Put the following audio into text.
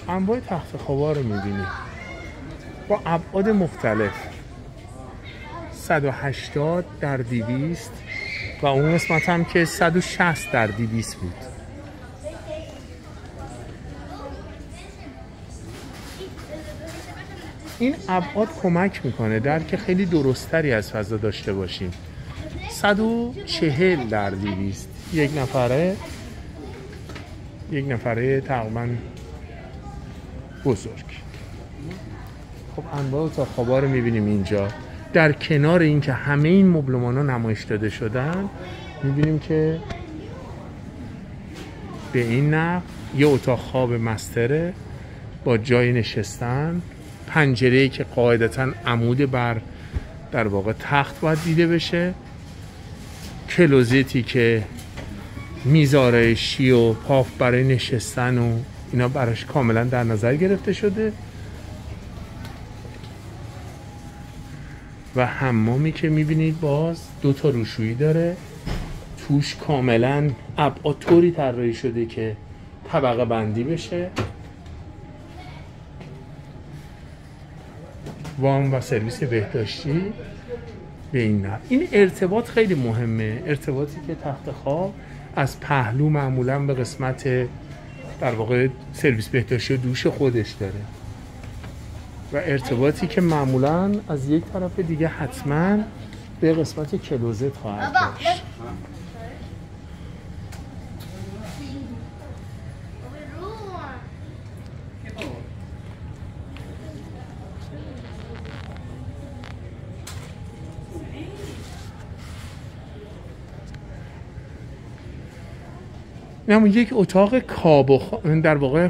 انواع تخت خوابا رو میبینید با ابعاد مختلف، 180 در 200 و اون قسمت هم که 160 در 200 بود. این ابعاد کمک میکنه درک خیلی درستری از فضا داشته باشیم. 140 در 200 یک نفره تقریبا بزرگ. خب انواع اتاق خوابا رو میبینیم اینجا. در کنار اینکه همه این مبلمان ها نمایش داده شدن، میبینیم که به این نحو یه اتاق خواب مستره با جای نشستن، پنجره‌ای که قاعدتاً عمود بر در واقع تخت باید دیده بشه، کلوزتی که میز آرایشی و پاف برای نشستن و اینا براش کاملا در نظر گرفته شده و حمامی که میبینید باز 2 تا روشویی داره، توش کاملا ابعاد طوری طراحی شده که طبقه بندی بشه. وام و سرویس بهداشتی به این نحو. این ارتباط خیلی مهمه، ارتباطی که تخت خواب از پهلو معمولا به قسمت در واقع سرویس بهداشتی و دوش خودش داره و ارتباطی که معمولا از یک طرف دیگه حتما به قسمت کلوزت خواهد داشت. این همون یک اتاق کاب و در واقع